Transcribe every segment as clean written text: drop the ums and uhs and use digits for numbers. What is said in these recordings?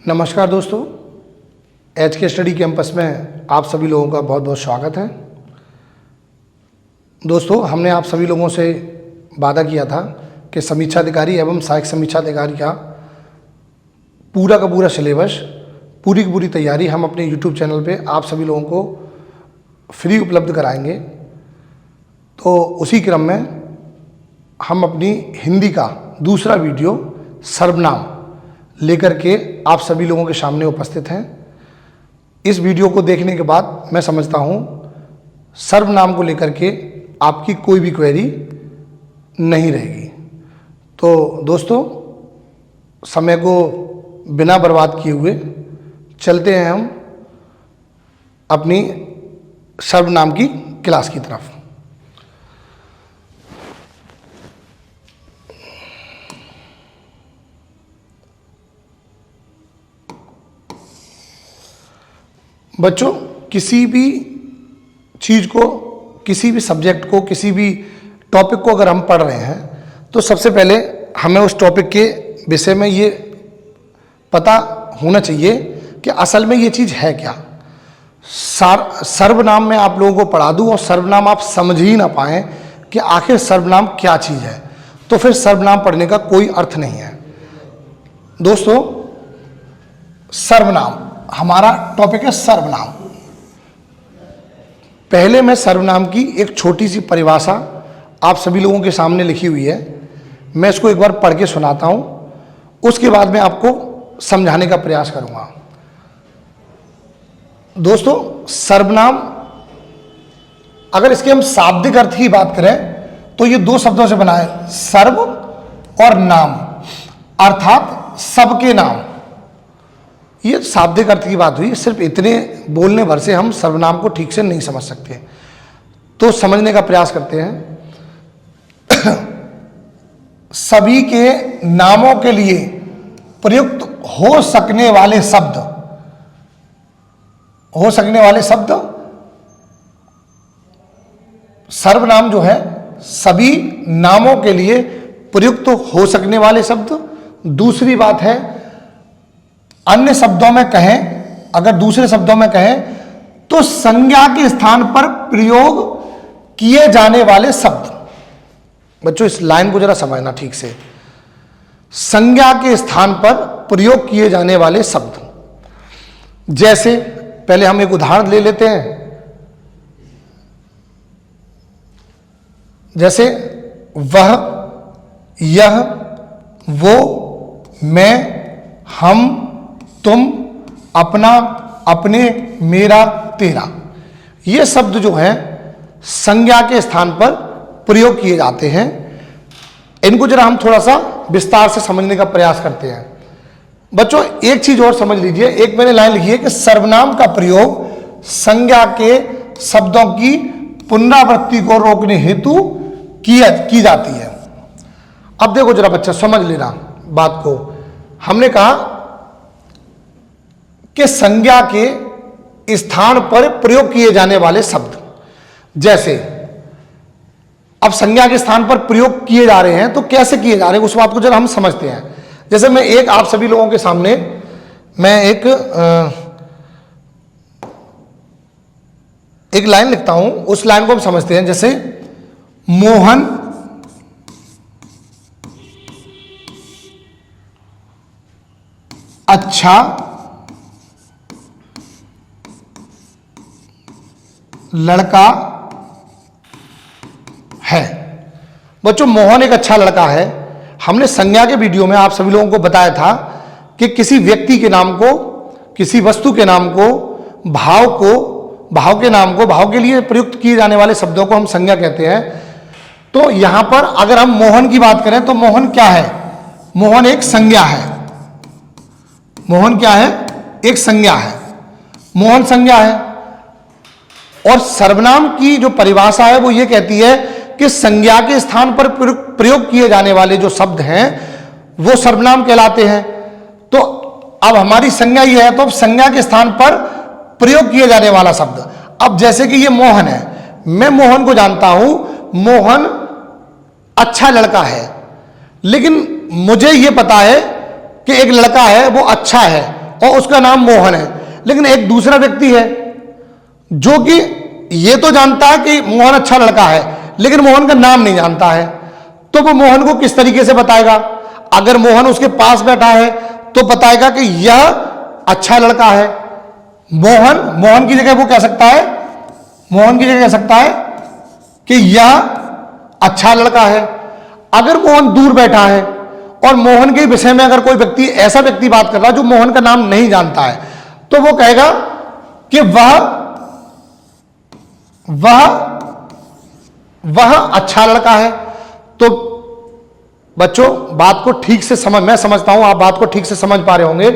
नमस्कार दोस्तों, HK study campus में आप सभी लोगों का बहुत बहुत स्वागत है। दोस्तों, हमने आप सभी लोगों से वादा किया था कि समीक्षा अधिकारी एवं सहायक समीक्षा अधिकारी का पूरा सिलेबस, पूरी की पूरी तैयारी हम अपने YouTube चैनल पे आप सभी लोगों को फ्री उपलब्ध कराएंगे। तो उसी क्रम में हम अपनी हिंदी का दूसरा वीडियो सर्वनाम लेकर के आप सभी लोगों के सामने उपस्थित हैं। इस वीडियो को देखने के बाद मैं समझता हूँ सर्वनाम को लेकर के आपकी कोई भी क्वेरी नहीं रहेगी। तो दोस्तों, समय को बिना बर्बाद किए हुए चलते हैं हम अपनी सर्वनाम की क्लास की तरफ। बच्चों, किसी भी चीज़ को, किसी भी सब्जेक्ट को, किसी भी टॉपिक को अगर हम पढ़ रहे हैं तो सबसे पहले हमें उस टॉपिक के विषय में ये पता होना चाहिए कि असल में ये चीज़ है क्या। सर्वनाम में आप लोगों को पढ़ा दूं और सर्वनाम आप समझ ही ना पाएं कि आखिर सर्वनाम क्या चीज़ है, तो फिर सर्वनाम पढ़ने का कोई अर्थ नहीं है। दोस्तों, सर्वनाम, हमारा टॉपिक है सर्वनाम। पहले मैं सर्वनाम की एक छोटी सी परिभाषा आप सभी लोगों के सामने लिखी हुई है, मैं इसको एक बार पढ़ के सुनाता हूं, उसके बाद मैं आपको समझाने का प्रयास करूंगा। दोस्तों, सर्वनाम, अगर इसके हम शाब्दिक अर्थ की बात करें तो ये दो शब्दों से बना है, सर्व और नाम, अर्थात सबके नाम। ये शाब्दिक अर्थ की बात हुई। सिर्फ इतने बोलने भर से हम सर्वनाम को ठीक से नहीं समझ सकते, तो समझने का प्रयास करते हैं। सभी के नामों के लिए प्रयुक्त हो सकने वाले शब्द, हो सकने वाले शब्द सर्वनाम जो है, सभी नामों के लिए प्रयुक्त हो सकने वाले शब्द। दूसरी बात है, अन्य शब्दों में कहें, अगर दूसरे शब्दों में कहें तो संज्ञा के स्थान पर प्रयोग किए जाने वाले शब्द। बच्चों, इस लाइन को जरा समझना ठीक से। संज्ञा के स्थान पर प्रयोग किए जाने वाले शब्द, जैसे पहले हम एक उदाहरण ले लेते हैं। जैसे वह, यह, वो, मैं, हम, तुम, अपना, अपने, मेरा, तेरा, ये शब्द जो है संज्ञा के स्थान पर प्रयोग किए जाते हैं। इनको जरा हम थोड़ा सा विस्तार से समझने का प्रयास करते हैं। बच्चों, एक चीज और समझ लीजिए, एक मैंने लाइन लिखी है कि सर्वनाम का प्रयोग संज्ञा के शब्दों की पुनरावृत्ति को रोकने हेतु की जाती है। अब देखो जरा बच्चा, समझ लेना बात को। हमने कहा कि संज्ञा के स्थान पर प्रयोग किए जाने वाले शब्द, जैसे अब संज्ञा के स्थान पर प्रयोग किए जा रहे हैं तो कैसे किए जा रहे हैं उस बात को जरा हम समझते हैं। जैसे मैं एक आप सभी लोगों के सामने मैं एक लाइन लिखता हूं, उस लाइन को हम समझते हैं। जैसे मोहन अच्छा लड़का है। बच्चों, मोहन एक अच्छा लड़का है। हमने संज्ञा के वीडियो में आप सभी लोगों को बताया था कि किसी व्यक्ति के नाम को, किसी वस्तु के नाम को, भाव के नाम को, भाव के लिए प्रयुक्त किए जाने वाले शब्दों को हम संज्ञा कहते हैं। तो यहां पर अगर हम मोहन की बात करें तो मोहन क्या है? मोहन एक संज्ञा है। मोहन क्या है? एक संज्ञा है। मोहन संज्ञा है। और सर्वनाम की जो परिभाषा है वो ये कहती है कि संज्ञा के स्थान पर प्रयोग किए जाने वाले जो शब्द हैं वो सर्वनाम कहलाते हैं। तो अब हमारी संज्ञा ये है, तो अब संज्ञा के स्थान पर प्रयोग किए जाने वाला शब्द, अब जैसे कि ये मोहन है, मैं मोहन को जानता हूं, मोहन अच्छा लड़का है, लेकिन मुझे ये पता है कि एक लड़का है वो अच्छा है, और उसका नाम मोहन है, लेकिन एक दूसरा व्यक्ति है जो कि ये तो जानता है कि मोहन अच्छा लड़का है, लेकिन मोहन का नाम नहीं जानता है, तो वो मोहन को किस तरीके से बताएगा? अगर मोहन उसके पास बैठा है तो बताएगा कि यह अच्छा लड़का है। मोहन की जगह वो कह सकता है, मोहन की जगह कह सकता है कि यह अच्छा लड़का है। अगर मोहन दूर बैठा है और मोहन के विषय में अगर कोई व्यक्ति, ऐसा व्यक्ति बात कर रहा है जो मोहन का नाम नहीं जानता है, तो वो कहेगा कि वह अच्छा लड़का है। तो बच्चों बात को ठीक से मैं समझता हूं आप बात को ठीक से समझ पा रहे होंगे।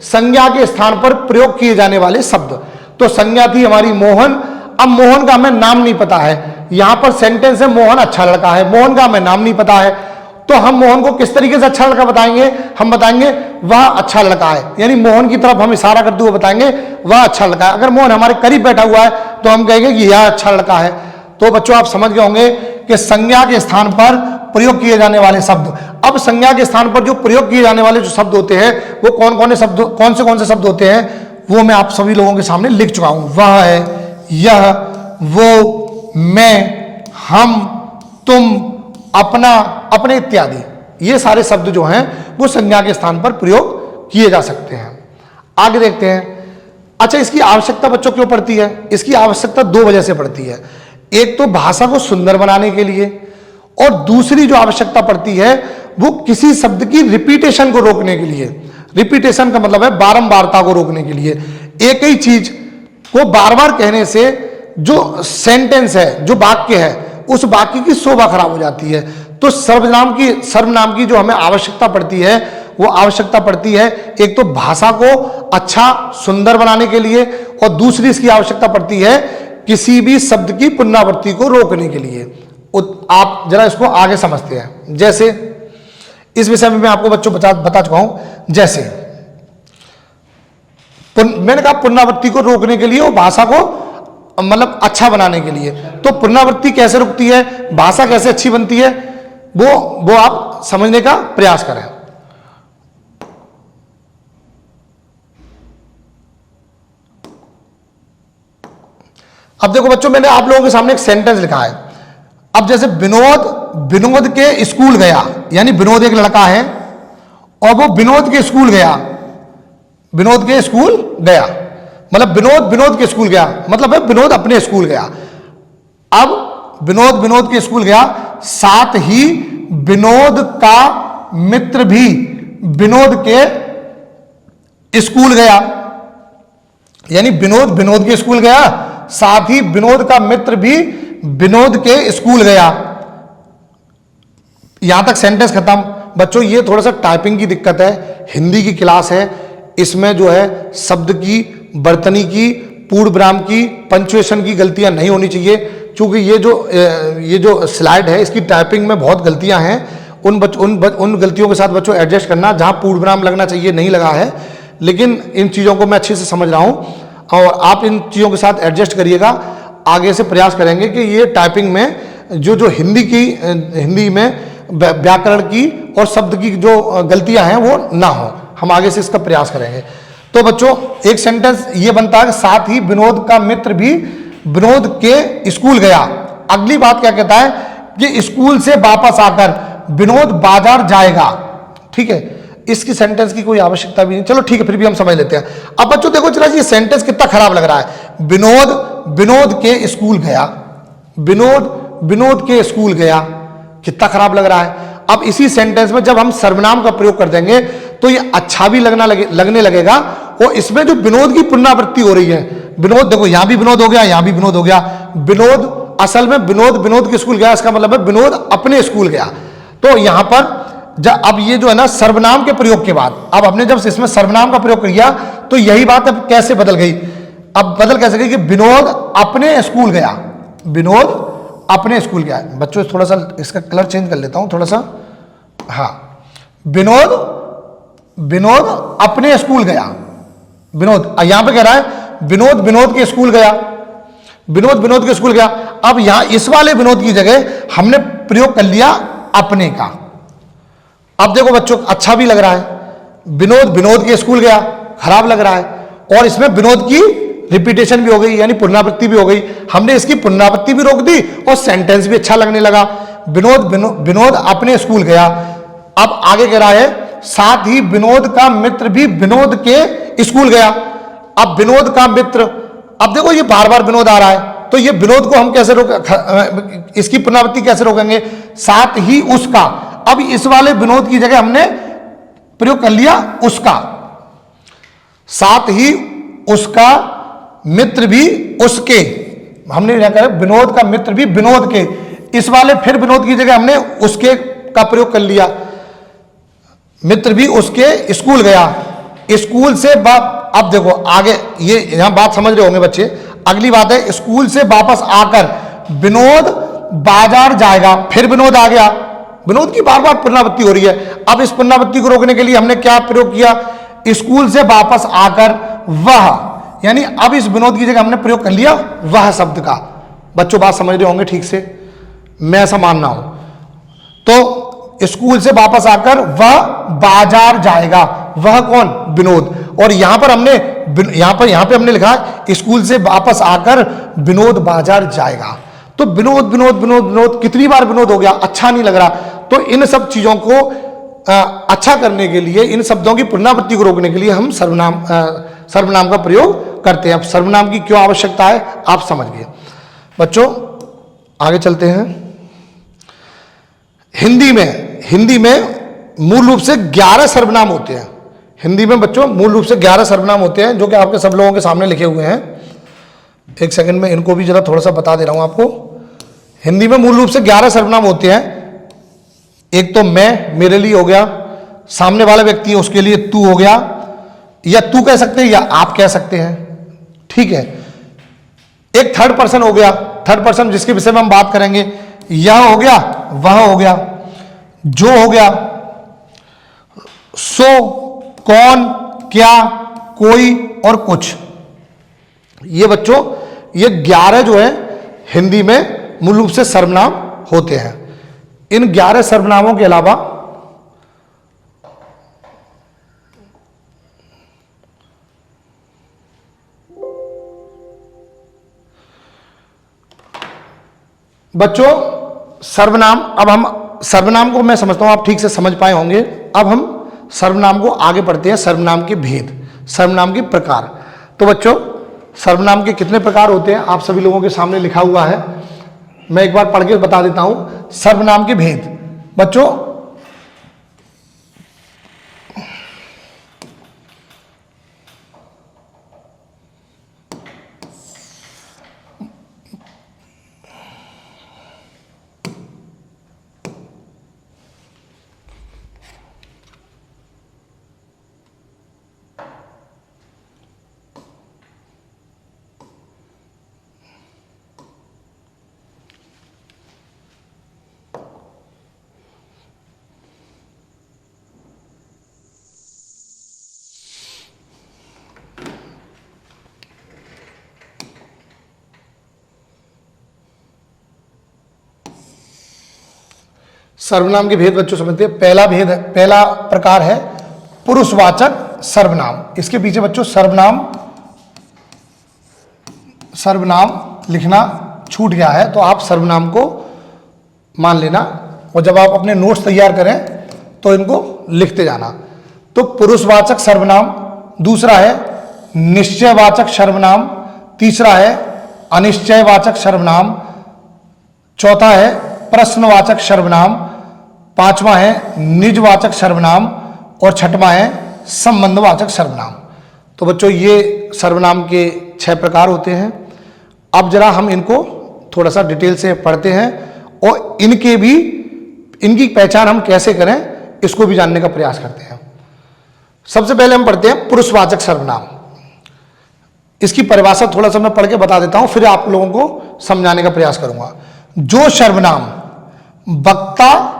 संज्ञा के स्थान पर प्रयोग किए जाने वाले शब्द, तो संज्ञा थी हमारी मोहन। अब मोहन का हमें नाम नहीं पता है, यहां पर सेंटेंस है मोहन अच्छा लड़का है, मोहन का हमें नाम नहीं पता है, तो हम मोहन को किस तरीके से अच्छा लड़का बताएंगे? हम बताएंगे वह अच्छा लड़का है, यानी मोहन की तरफ हम इशारा करते हुए बताएंगे वह अच्छा लड़का है। अगर मोहन हमारे करीब बैठा हुआ है तो हम कहेंगे कि यह अच्छा लड़का है। तो बच्चों आप समझ गए होंगे कि संज्ञा के स्थान पर प्रयोग किए जाने वाले शब्द। अब संज्ञा के स्थान पर जो प्रयोग किए जाने वाले जो शब्द होते हैं वो कौन से शब्द होते हैं, वो मैं आप सभी लोगों के सामने लिख चुका हूं। वह है, यह, वो, मैं, हम, तुम, अपना, अपने इत्यादि, ये सारे शब्द जो हैं वो संज्ञा के स्थान पर प्रयोग किए जा सकते हैं। आगे देखते हैं। अच्छा, इसकी आवश्यकता बच्चों क्यों पड़ती है? इसकी आवश्यकता दो वजह से पड़ती है। एक तो भाषा को सुंदर बनाने के लिए, और दूसरी जो आवश्यकता पड़ती है वो किसी शब्द की रिपीटेशन को रोकने के लिए। रिपीटेशन का मतलब है बारंबारता को रोकने के लिए। एक ही चीज को बार बार कहने से जो सेंटेंस है, जो वाक्य है, उस वाक्य की शोभा खराब हो जाती है। तो सर्वनाम की जो हमें आवश्यकता पड़ती है वो आवश्यकता पड़ती है एक तो भाषा को अच्छा सुंदर बनाने के लिए, और दूसरी इसकी आवश्यकता पड़ती है किसी भी शब्द की पुनरावृत्ति को रोकने के लिए। आप जरा इसको आगे समझते हैं। जैसे इस विषय में मैं आपको बच्चों बता चुका हूं। जैसे मैंने कहा पुनरावृत्ति को रोकने के लिए और भाषा को मतलब अच्छा बनाने के लिए। तो पुनरावृत्ति कैसे रुकती है, भाषा कैसे अच्छी बनती है, वो आप समझने का प्रयास करें। अब देखो बच्चों, मैंने आप लोगों के सामने एक सेंटेंस लिखा है। अब जैसे विनोद के स्कूल गया, यानी विनोद एक लड़का है और वो विनोद के स्कूल गया। विनोद के स्कूल गया मतलब विनोद के स्कूल गया, मतलब है विनोद अपने स्कूल गया। अब विनोद के स्कूल गया, साथ ही विनोद का मित्र भी विनोद के स्कूल गया। यानी विनोद के स्कूल गया, साथ ही विनोद का मित्र भी विनोद के स्कूल गया। यहां तक सेंटेंस खत्म। बच्चों ये थोड़ा सा टाइपिंग की दिक्कत है, हिंदी की क्लास है, इसमें जो है शब्द की, वर्तनी की, पूर्ण विराम की, पंक्चुएशन की गलतियां नहीं होनी चाहिए, क्योंकि ये जो स्लाइड है इसकी टाइपिंग में बहुत गलतियां हैं। उन गलतियों के साथ बच्चों एडजस्ट करना, जहां पूर्ण विराम लगना चाहिए नहीं लगा है, लेकिन इन चीज़ों को मैं अच्छे से समझ रहा हूं और आप इन चीज़ों के साथ एडजस्ट करिएगा। आगे से प्रयास करेंगे कि ये टाइपिंग में जो हिंदी में व्याकरण की और शब्द की जो गलतियां हैं वो ना हो। हम आगे से इसका प्रयास करेंगे। तो बच्चों एक सेंटेंस ये बनता है, साथ ही विनोद का मित्र भी विनोद के स्कूल गया। अगली बात क्या कहता है कि स्कूल से वापस आकर विनोद बाजार जाएगा। ठीक है, इसकी सेंटेंस की कोई आवश्यकता भी नहीं, चलो ठीक है, फिर भी हम समझ लेते हैं। अब बच्चों देखो जरा ये सेंटेंस कितना खराब लग रहा है। विनोद के स्कूल गया, विनोद के स्कूल गया, कितना खराब लग रहा है। अब इसी सेंटेंस में जब हम सर्वनाम का प्रयोग कर देंगे तो ये अच्छा भी लगने लगेगा, और इसमें जो विनोद की पुनरावृत्ति हो रही है, विनोद देखो यहां भी विनोद हो गया, यहां भी विनोद हो गया। विनोद असल में विनोद के स्कूल गया, इसका मतलब है विनोद अपने स्कूल गया। तो यहां पर अब ये जो है ना सर्वनाम के प्रयोग के बाद, अब हमने जब इसमें सर्वनाम का प्रयोग किया तो यही बात अब कैसे बदल गई। अब बदल कैसे गई कि विनोद अपने स्कूल गया, विनोद अपने स्कूल गया। बच्चों थोड़ा सा इसका कलर चेंज कर लेता हूं थोड़ा सा। हाँ, विनोद अपने स्कूल गया। विनोद यहां पे कह रहा है विनोद के स्कूल गया, विनोद के स्कूल गया। अब यहां इस वाले विनोद की जगह हमने प्रयोग कर लिया अपने का। अब देखो बच्चों अच्छा भी लग रहा है, विनोद के स्कूल गया, खराब लग रहा है। और इसमें विनोद की रिपीटेशन भी हो गई, यानी पुनरावृत्ति भी हो गई। हमने इसकी पुनरावृत्ति भी रोक दी और सेंटेंस भी अच्छा लगने लगा। विनोद अपने स्कूल गया। अब आगे कह रहा है साथ ही विनोद का मित्र भी विनोद के स्कूल गया। अब विनोद का मित्र, अब देखो ये बार बार विनोद आ रहा है, तो ये विनोद को हम कैसे रोक, इसकी पुनरावृत्ति कैसे रोकेंगे? साथ ही उसका, अब इस वाले विनोद की जगह हमने प्रयोग कर लिया उसका। साथ ही उसका मित्र भी उसके, हमने क्या कहा विनोद का मित्र भी विनोद के, इस वाले फिर विनोद की जगह हमने उसके का प्रयोग कर लिया। मित्र भी उसके स्कूल गया। स्कूल से अब देखो आगे ये यहां बात समझ रहे होंगे बच्चे। अगली बात है स्कूल से वापस आकर विनोद बाजार जाएगा। फिर विनोद आ गया। विनोद की बार बार पुनरावृत्ति हो रही है। अब इस पुनरावृत्ति को रोकने के लिए हमने क्या प्रयोग किया? स्कूल से वापस आकर वह, यानी अब इस विनोद की जगह हमने प्रयोग कर लिया वह शब्द का। बच्चों बात समझ रहे होंगे ठीक से, मैं ऐसा मान रहा हूं। तो स्कूल से वापस आकर वह बाजार जाएगा। वह कौन? विनोद। और यहां पर हमने यहां पे हमने लिखा स्कूल से वापस आकर विनोद बाजार जाएगा। तो विनोद विनोद विनोद विनोद, कितनी बार विनोद हो गया, अच्छा नहीं लग रहा। तो इन सब चीजों को अच्छा करने के लिए, इन शब्दों की पुनरावृत्ति को रोकने के लिए हम सर्वनाम का प्रयोग करते हैं। अब सर्वनाम की क्यों आवश्यकता है आप समझ गए। बच्चों आगे चलते हैं। हिंदी में मूल रूप से 11 सर्वनाम होते हैं। हिंदी में बच्चों मूल रूप से 11 सर्वनाम होते हैं, जो कि आपके सब लोगों के सामने लिखे हुए हैं। एक सेकंड में इनको भी जरा थोड़ा सा बता दे रहा हूं आपको। हिंदी में मूल रूप से 11 सर्वनाम होते हैं। एक तो मैं, मेरे लिए हो गया, सामने वाला व्यक्ति है उसके लिए तू हो गया, या तू कह सकते हैं या आप कह सकते हैं, ठीक है। एक थर्ड पर्सन हो गया, थर्ड पर्सन जिसके विषय में हम बात करेंगे, यह हो गया, वह हो गया, जो हो गया, सो, कौन, क्या, कोई और कुछ। ये बच्चों ये 11 जो है हिंदी में मूल रूप से सर्वनाम होते हैं। इन 11 सर्वनामों के अलावा बच्चों सर्वनाम, अब हम सर्वनाम को मैं समझता हूं आप ठीक से समझ पाए होंगे। अब हम सर्वनाम को आगे पढ़ते हैं। सर्वनाम के भेद, सर्वनाम के प्रकार। तो बच्चों सर्वनाम के कितने प्रकार होते हैं आप सभी लोगों के सामने लिखा हुआ है, मैं एक बार पढ़ के बता देता हूं। सर्वनाम के भेद बच्चों सर्वनाम के भेद बच्चों समझते हैं। पहला प्रकार है पुरुषवाचक सर्वनाम। इसके पीछे बच्चों सर्वनाम लिखना छूट गया है, तो आप सर्वनाम को मान लेना और जब आप अपने नोट्स तैयार करें तो इनको लिखते जाना। तो पुरुषवाचक सर्वनाम, दूसरा है निश्चयवाचक सर्वनाम, तीसरा है अनिश्चयवाचक सर्वनाम, चौथा है प्रश्नवाचक सर्वनाम, पांचवा है निजवाचक सर्वनाम और छठवां है संबंधवाचक सर्वनाम। तो बच्चों ये सर्वनाम के 6 प्रकार होते हैं। अब जरा हम इनको थोड़ा सा डिटेल से पढ़ते हैं और इनकी पहचान हम कैसे करें इसको भी जानने का प्रयास करते हैं। सबसे पहले हम पढ़ते हैं पुरुषवाचक सर्वनाम। इसकी परिभाषा थोड़ा सा मैं पढ़ के बता देता हूं, फिर आप लोगों को समझाने का प्रयास करूंगा। जो सर्वनाम वक्ता,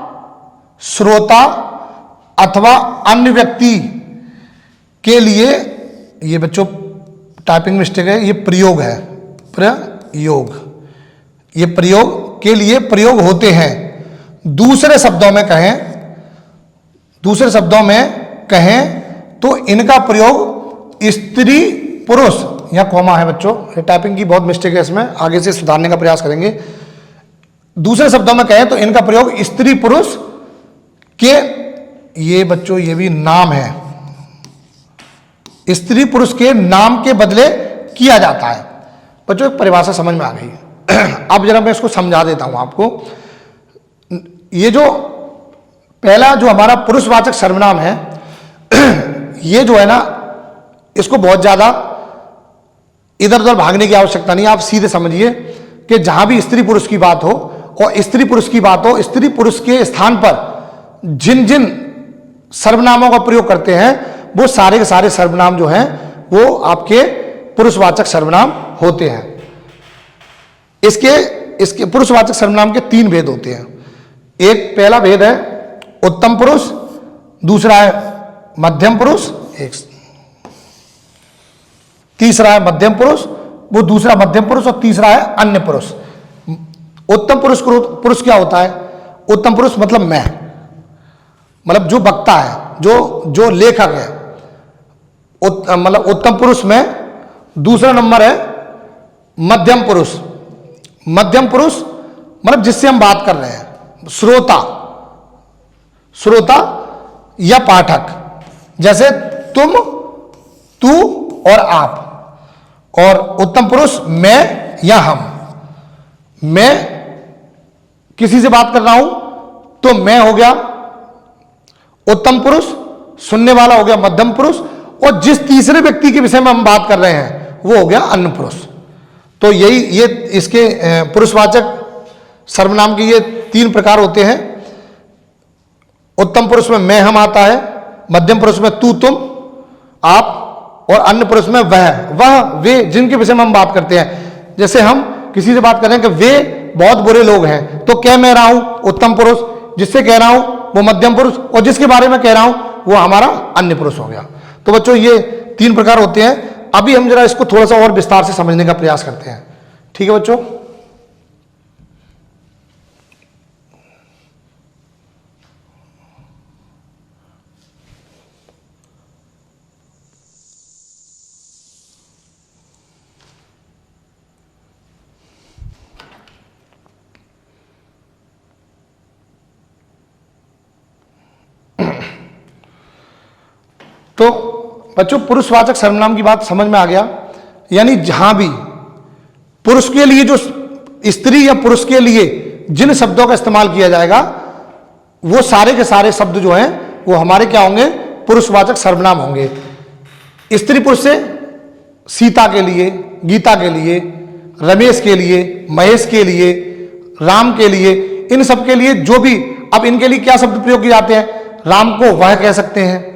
श्रोता अथवा अन्य व्यक्ति के लिए, ये बच्चों टाइपिंग मिस्टेक है, ये प्रयोग है, प्रयोग, ये प्रयोग के लिए प्रयोग होते हैं। दूसरे शब्दों में कहें तो इनका प्रयोग स्त्री पुरुष, यहाँ कॉमा है बच्चों, टाइपिंग की बहुत मिस्टेक है इसमें, आगे से सुधारने का प्रयास करेंगे। दूसरे शब्दों में कहें तो इनका प्रयोग स्त्री पुरुष के, ये बच्चों ये भी नाम है, स्त्री पुरुष के नाम के बदले किया जाता है। बच्चों एक परिभाषा समझ में आ गई है। अब जरा मैं इसको समझा देता हूं आपको। ये जो पहला जो हमारा पुरुषवाचक सर्वनाम है, ये जो है ना, इसको बहुत ज्यादा इधर उधर भागने की आवश्यकता नहीं। आप सीधे समझिए कि जहां भी स्त्री पुरुष की बात हो और स्त्री पुरुष की बात हो, स्त्री पुरुष के स्थान पर जिन जिन सर्वनामों का प्रयोग करते हैं वो सारे के सारे सर्वनाम जो हैं वो आपके पुरुषवाचक सर्वनाम होते हैं। इसके पुरुषवाचक सर्वनाम के 3 भेद होते हैं। एक पहला भेद है उत्तम पुरुष, दूसरा है मध्यम पुरुष, एक तीसरा है मध्यम पुरुष, वो दूसरा मध्यम पुरुष, और तीसरा है अन्य पुरुष। उत्तम पुरुष क्या होता है? उत्तम पुरुष मतलब मैं, मतलब जो वक्ता है, जो लेखक है, मतलब उत्तम पुरुष में। दूसरा नंबर है मध्यम पुरुष। मध्यम पुरुष मतलब जिससे हम बात कर रहे हैं, श्रोता या पाठक, जैसे तुम, तू और आप। और उत्तम पुरुष मैं या हम। मैं किसी से बात कर रहा हूं तो मैं हो गया उत्तम पुरुष, सुनने वाला हो गया मध्यम पुरुष, और जिस तीसरे व्यक्ति के विषय में हम बात कर रहे हैं वो हो गया अन्य पुरुष। तो ये इसके पुरुषवाचक सर्वनाम के ये 3 प्रकार होते हैं। उत्तम पुरुष में मैं हम आता है, मध्यम पुरुष में तू तुम आप, और अन्य पुरुष में वह वे जिनके विषय में हम बात करते हैं। जैसे हम किसी से बात कर रहे हैं कि वे बहुत बुरे लोग हैं, तो कह मैं रहा हूं उत्तम पुरुष, जिससे कह रहा हूं वो मध्यम पुरुष, और जिसके बारे में कह रहा हूं वो हमारा अन्य पुरुष हो गया। तो बच्चों ये 3 प्रकार होते हैं। अभी हम जरा इसको थोड़ा सा और विस्तार से समझने का प्रयास करते हैं। ठीक है बच्चों? तो बच्चों पुरुषवाचक सर्वनाम की बात समझ में आ गया। यानी जहां भी पुरुष के लिए, जो स्त्री या पुरुष के लिए जिन शब्दों का इस्तेमाल किया जाएगा वो सारे के सारे शब्द जो हैं वो हमारे क्या होंगे? पुरुषवाचक सर्वनाम होंगे। स्त्री पुरुष से सीता के लिए, गीता के लिए, रमेश के लिए, महेश के लिए, राम के लिए, इन सब के लिए जो भी, अब इनके लिए क्या शब्द प्रयोग किए जाते हैं? राम को वह कह सकते हैं,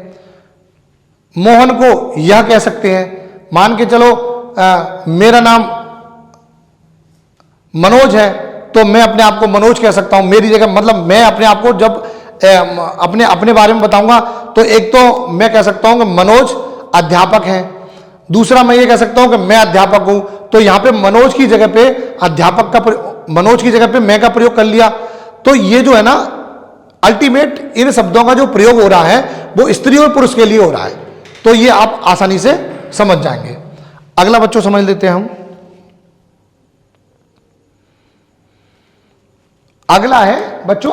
मोहन को यह कह सकते हैं। मान के चलो मेरा नाम मनोज है तो मैं अपने आप को मनोज कह सकता हूं। मेरी जगह, मतलब मैं अपने आप को जब अपने बारे में बताऊंगा तो एक तो मैं कह सकता हूं कि मनोज अध्यापक हैं, दूसरा मैं ये कह सकता हूं कि मैं अध्यापक हूं। तो यहां पे मनोज की जगह पे अध्यापक का, मनोज की जगह पे मैं का प्रयोग कर लिया। तो ये जो है ना, अल्टीमेट इन शब्दों का जो प्रयोग हो रहा है वो स्त्री और पुरुष के लिए हो रहा है। तो ये आप आसानी से समझ जाएंगे। अगला बच्चों समझ लेते हैं हम। अगला है बच्चों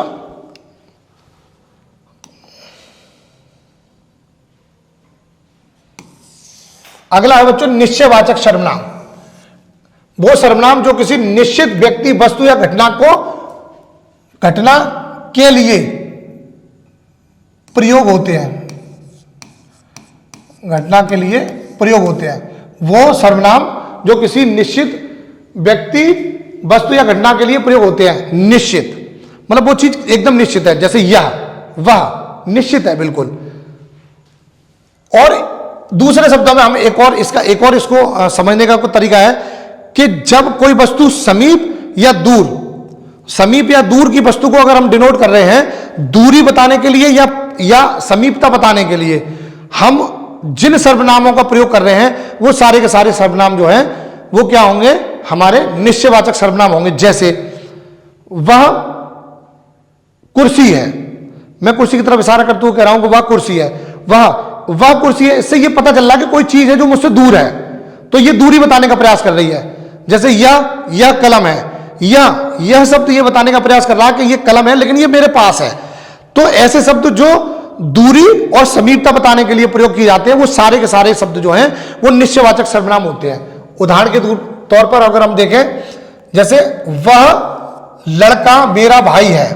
निश्चयवाचक सर्वनाम। वो सर्वनाम जो किसी निश्चित व्यक्ति, वस्तु या घटना के लिए प्रयोग होते हैं, घटना के लिए प्रयोग होते हैं। वो सर्वनाम जो किसी निश्चित व्यक्ति, वस्तु या घटना के लिए प्रयोग होते हैं। निश्चित मतलब वो चीज एकदम निश्चित है, जैसे यह, वह निश्चित है बिल्कुल। और दूसरे शब्दों में हम एक और इसको समझने का कोई तरीका है कि जब कोई वस्तु समीप या दूर की वस्तु को अगर हम डिनोट कर रहे हैं दूरी बताने के लिए या समीपता बताने के लिए, हम जिन सर्वनामों का प्रयोग कर रहे हैं वो सारे के सारे सर्वनाम जो हैं वो क्या होंगे? हमारे निश्चयवाचक सर्वनाम होंगे। जैसे वह कुर्सी है, मैं कुर्सी की तरफ इशारा करते हुए कह रहा हूं कि वह कुर्सी है। वह वह कुर्सी है, इससे यह पता चल रहा है कि कोई चीज है जो मुझसे दूर है, तो यह दूरी बताने का प्रयास कर रही है। जैसे यह कलम है, यह शब्द यह बताने का प्रयास कर रहा है कि यह कलम है लेकिन यह मेरे पास है। तो ऐसे शब्द जो दूरी और समीपता बताने के लिए प्रयोग किए जाते हैं, वो सारे के सारे शब्द जो हैं वो निश्चयवाचक सर्वनाम होते हैं। उदाहरण के तौर पर अगर हम देखें, जैसे वह लड़का मेरा भाई है,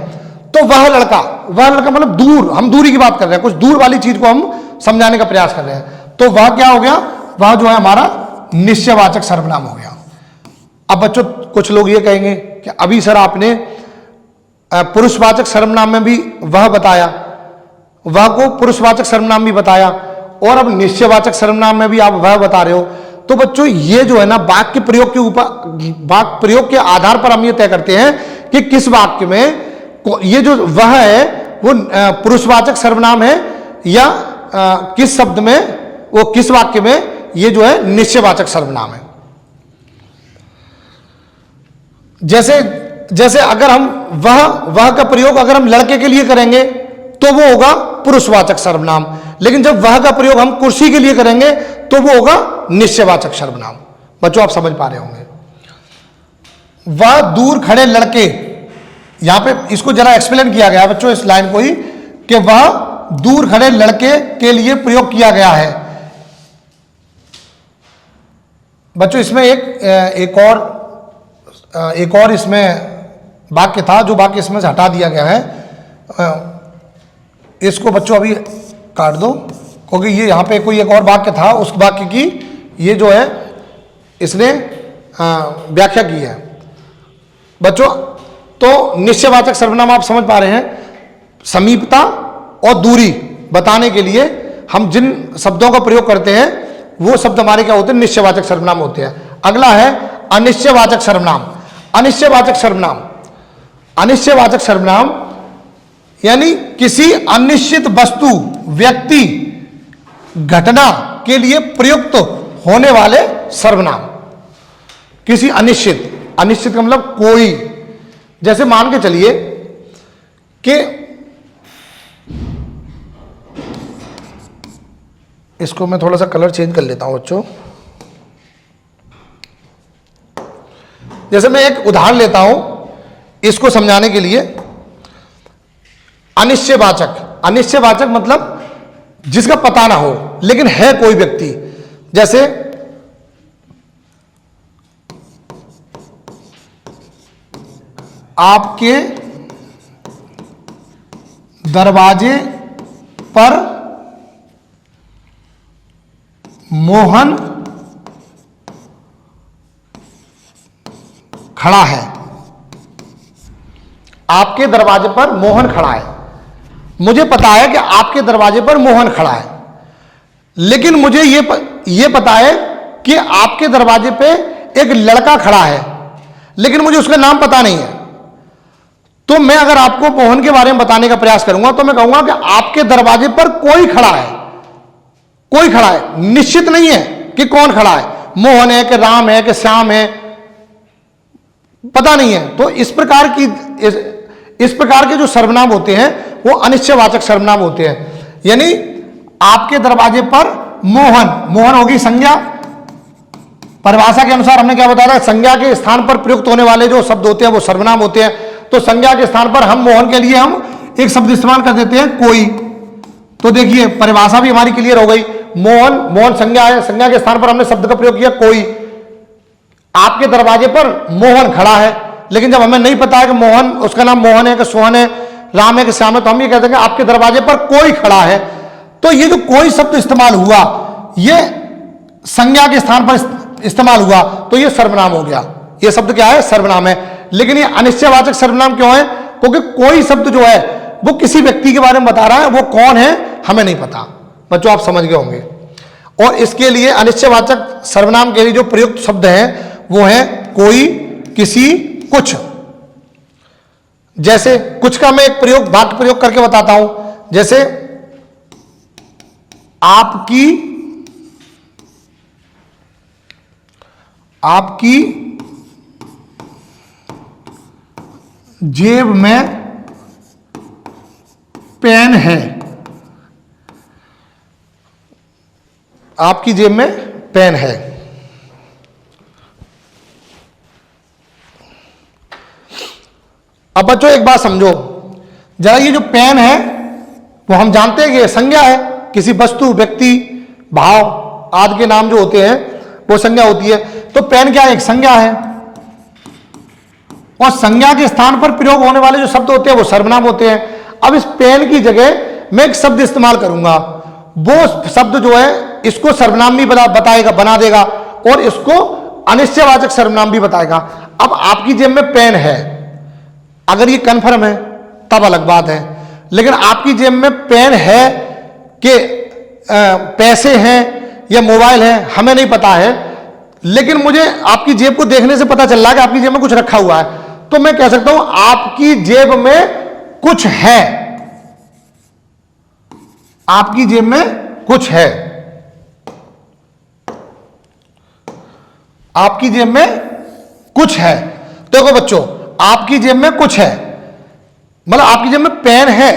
तो वह लड़का मतलब दूर, हम दूरी की बात कर रहे हैं, कुछ दूर वाली चीज को हम समझाने का प्रयास कर रहे हैं, तो वह क्या हो गया, वह जो है हमारा निश्चयवाचक सर्वनाम हो गया। अब बच्चों कुछ लोग ये कहेंगे कि अभी सर आपने पुरुषवाचक सर्वनाम में भी वह बताया, वह को पुरुषवाचक सर्वनाम भी बताया, और अब निश्चयवाचक सर्वनाम में भी आप वह बता रहे हो। तो बच्चों ये जो है ना, वाक्य प्रयोग के ऊपर, वाक्य प्रयोग के आधार पर हम ये तय करते हैं कि किस वाक्य में ये जो वह है वो पुरुषवाचक सर्वनाम है, या किस शब्द में, वो किस वाक्य में ये जो है निश्चयवाचक सर्वनाम है। जैसे अगर हम वह का प्रयोग अगर हम लड़के के लिए करेंगे तो वो होगा पुरुषवाचक सर्वनाम, लेकिन जब वह का प्रयोग हम कुर्सी के लिए करेंगे तो वो होगा निश्चयवाचक सर्वनाम। बच्चों आप समझ पा रहे होंगे। वह दूर खड़े लड़के, यहां पे इसको जरा एक्सप्लेन किया गया बच्चों इस लाइन को ही, कि वह दूर खड़े लड़के के लिए प्रयोग किया गया है। बच्चों इसमें एक और इसमें वाक्य था, जो वाक्य इसमें से हटा दिया गया है। इसको बच्चों अभी काट दो, क्योंकि ये यहाँ पे कोई एक और वाक्य था, उस वाक्य की ये जो है इसने व्याख्या की है। बच्चों तो निश्चयवाचक सर्वनाम आप समझ पा रहे हैं, समीपता और दूरी बताने के लिए हम जिन शब्दों का प्रयोग करते हैं वो शब्द हमारे क्या होते हैं, निश्चयवाचक सर्वनाम होते हैं। अगला है अनिश्चयवाचक सर्वनाम। अनिश्चयवाचक सर्वनाम, अनिश्चयवाचक सर्वनाम यानी किसी अनिश्चित वस्तु, व्यक्ति, घटना के लिए प्रयुक्त होने वाले सर्वनाम। किसी अनिश्चित, अनिश्चित का मतलब कोई, जैसे मान के चलिए कि इसको मैं थोड़ा सा कलर चेंज कर लेता हूं बच्चों। जैसे मैं एक उदाहरण लेता हूं इसको समझाने के लिए। अनिश्चयवाचक, अनिश्चयवाचक मतलब जिसका पता ना हो लेकिन है कोई व्यक्ति। जैसे आपके दरवाजे पर मोहन खड़ा है। आपके दरवाजे पर मोहन खड़ा है। मुझे पता है कि आपके दरवाजे पर मोहन खड़ा है, लेकिन मुझे ये पता है कि आपके दरवाजे पे एक लड़का खड़ा है, लेकिन मुझे उसका नाम पता नहीं है। तो मैं अगर आपको मोहन के बारे में बताने का प्रयास करूंगा तो मैं कहूंगा कि आपके दरवाजे पर कोई खड़ा है। कोई खड़ा है, निश्चित नहीं है कि कौन खड़ा है, मोहन है कि राम है कि श्याम है, पता नहीं है। तो इस प्रकार के जो सर्वनाम होते हैं वो अनिश्चयवाचक सर्वनाम होते हैं। यानी आपके दरवाजे पर मोहन, मोहन होगी संज्ञा। परिभाषा के अनुसार हमने क्या बताया था, संज्ञा के स्थान पर प्रयुक्त होने वाले जो शब्द होते हैं वो सर्वनाम होते हैं। तो संज्ञा के स्थान पर हम मोहन के लिए हम एक शब्द इस्तेमाल कर देते हैं कोई। तो देखिए परिभाषा भी हमारी क्लियर हो गई। मोहन, मोहन संज्ञा है, संज्ञा के स्थान पर हमने शब्द का प्रयोग किया कोई। आपके दरवाजे पर मोहन खड़ा है, लेकिन जब हमें नहीं पता है कि मोहन, उसका नाम मोहन है कि सोहन है, राम है कि श्याम है, तो हम ये कहते हैं कि आपके दरवाजे पर कोई खड़ा है। तो ये जो कोई शब्द इस्तेमाल हुआ ये संज्ञा के स्थान पर इस्तेमाल हुआ, तो ये सर्वनाम हो गया। ये शब्द क्या है, सर्वनाम है। लेकिन ये अनिश्चयवाचक सर्वनाम क्यों है, क्योंकि कोई शब्द जो है वो किसी व्यक्ति के बारे में बता रहा है, वो कौन है हमें नहीं पता। बच्चों आप समझ गए होंगे। और इसके लिए अनिश्चयवाचक सर्वनाम के लिए जो प्रयुक्त शब्द हैं वो है कोई, किसी, कुछ। जैसे कुछ का मैं एक प्रयोग, वाक्य प्रयोग करके बताता हूं। जैसे आपकी जेब में पेन है। आपकी जेब में पेन है। अब बच्चों एक बात समझो जरा, ये जो पेन है वो हम जानते हैं कि ये संज्ञा है, किसी वस्तु, व्यक्ति, भाव आदि के नाम जो होते हैं वो संज्ञा होती है। तो पेन क्या है? एक संज्ञा है, और संज्ञा के स्थान पर प्रयोग होने वाले जो शब्द होते हैं वो सर्वनाम होते हैं। अब इस पेन की जगह मैं एक शब्द इस्तेमाल करूंगा, वो शब्द जो है इसको सर्वनाम भी बताएगा, बना देगा, और इसको अनिश्चयवाचक सर्वनाम भी बताएगा। अब आपकी जेब में पेन है, अगर ये कन्फर्म है तब अलग बात है, लेकिन आपकी जेब में पेन है कि पैसे हैं या मोबाइल है हमें नहीं पता है, लेकिन मुझे आपकी जेब को देखने से पता चल रहा है कि आपकी जेब में कुछ रखा हुआ है, तो मैं कह सकता हूं आपकी जेब में कुछ है। आपकी जेब में कुछ है, आपकी जेब में कुछ है। देखो बच्चों, आपकी जेब में कुछ है मतलब आपकी जेब में पेन है